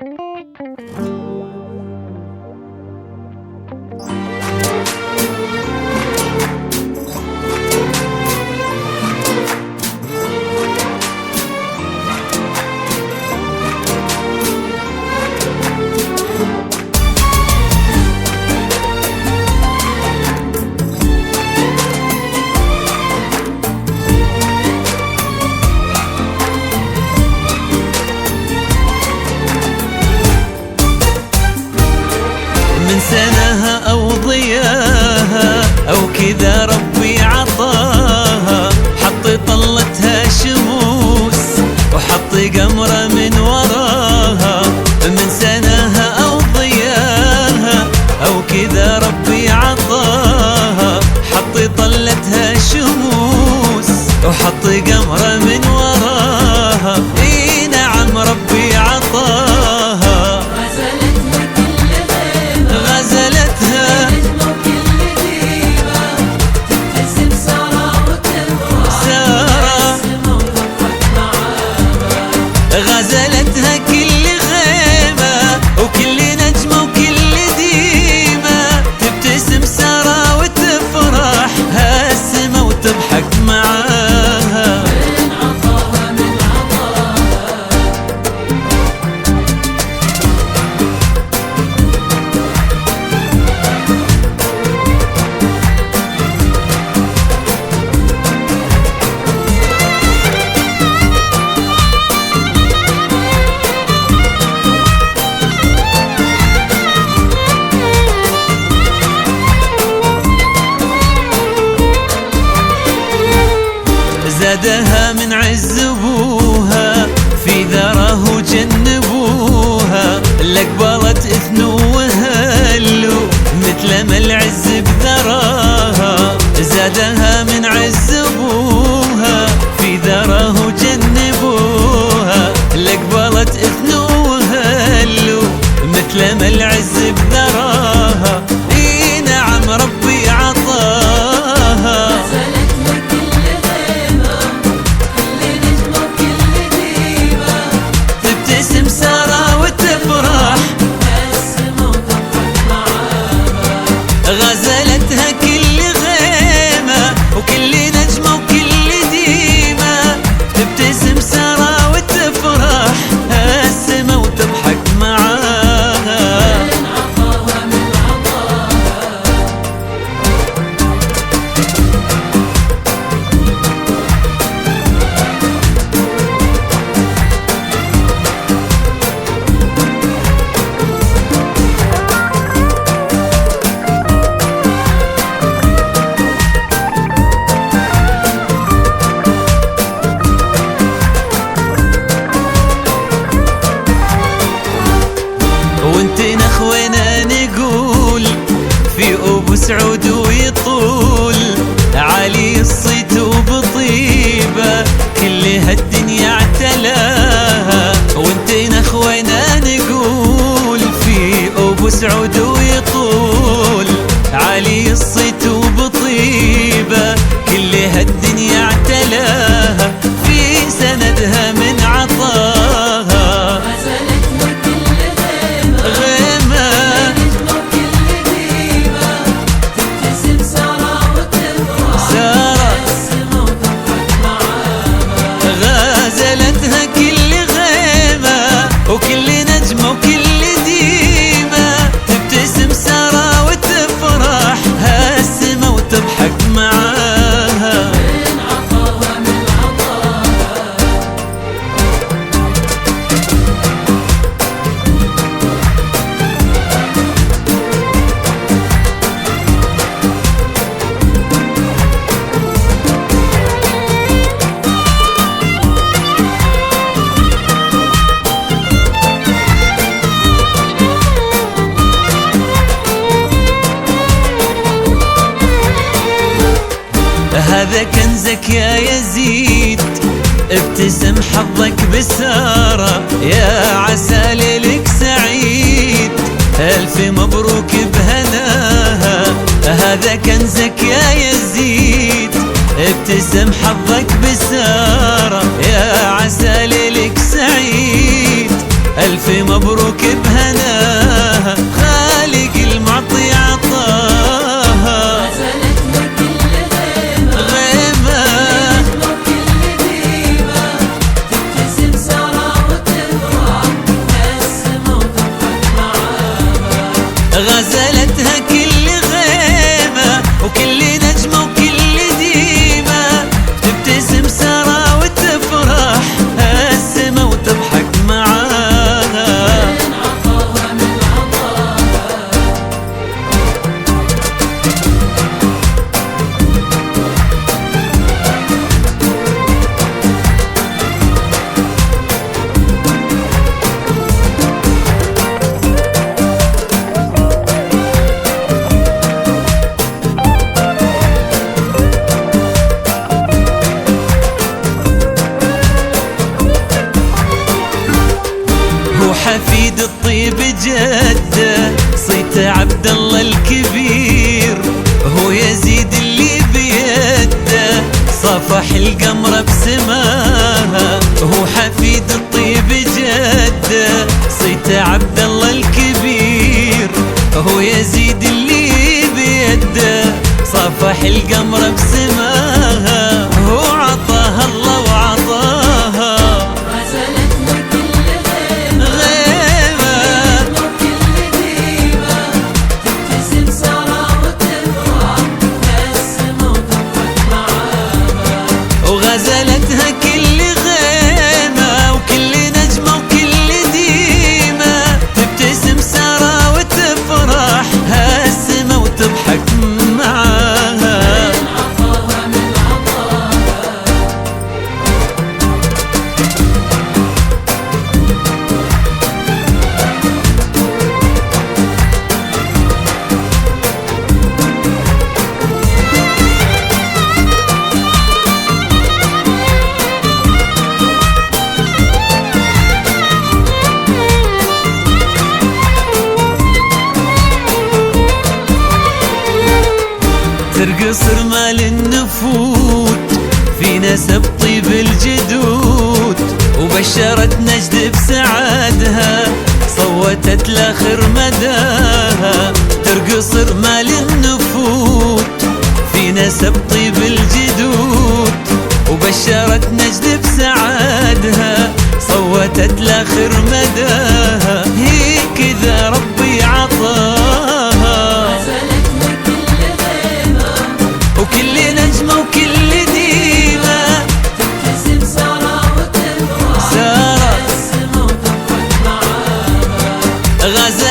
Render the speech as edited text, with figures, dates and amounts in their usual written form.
من سنها أو ضياها أو كذا ربي عطاها، حط طلتها شموس وحط قمرة من وراها. من سنها أو ضياها أو كذا ربي عطاها، حط طلتها شموس وحط قمرة من وراها. اي نعم ربي عطاها، غزلتها غزلتها كل غيمة وكل نجمة وكل ديمة، تبتسم سارة وتفرح هالسما وتضحك معاها. من عطاها من عطاها زادها من عز ابوها، في ذره جنبوها، لقبلت اثنو وهلو مثل ما العز بذراها. زادها من عز ابوها، في ذره جنبوها، لقبلت اثنو وهلو مثل ما العز بذراها. اي نعم ربي عطاها، تبتسم سارة وتفرح غزلتها كل غيمة وكل نجمة وكل ديمة، تبتسم سارة وتفرح هالسما وتضحك معاها. من عطاها من عطاها وانت نخوينا نقول في ابو سعود ويطول، علي الصيت وبطيبه كل هالدنيا اعتلاها. وانت نخوينا نقول في ابو سعود ويطول، علي الصيت وبطيبه كل هالدنيا اعتلاها. في سندها من عطاها غزلتها كل غيمة وكل نجمة وكل ديمة، تبتسم سارة وتفرح هالسما وتضحك معاها. من عطاها من عطاها هذا كنزك يا يزيد، ابتسم حظك بسارة، يا عسى ليلك سعيد، ألف مبروك بهناها. هذا كنزك يا يزيد، ابتسم حظك بسارة، يا عسى ليلك سعيد، ألف مبروك وحفيد الطيب جده صيت عبد الله الكبير، هو يزيد اللي بيده صفح القمر بسماها. هو حفيد الطيب جده صيت عبد الله الكبير، هو يزيد اللي بيده صفح القمر بسماها. هو عطاها الله وعطاها، غزلتنا كل غيمة وكل ديمة، تبتسم سارة وتفرح السما وتضحك معاها. وغزلتها كل غيمة وكل نجمة وكل ديمة، تبتسم سارة وتفرح هالسما وتضحك معاها. عطاها من عطاها، ترقص رمال النفوت في نسب طيب الجدود، وبشرت نجد بسعادها صوتت لاخر مداها. ترقص رمال النفوت في نسب طيب الجدود، وبشرت نجد بسعادها صوتت لاخر مداها. هي كذا ربي عطاها، غزلتنا كل غيمة وكل نجمة وكل ديمة، تبتسم سارة وتفرح سارة السما وتضحك معاها. غزل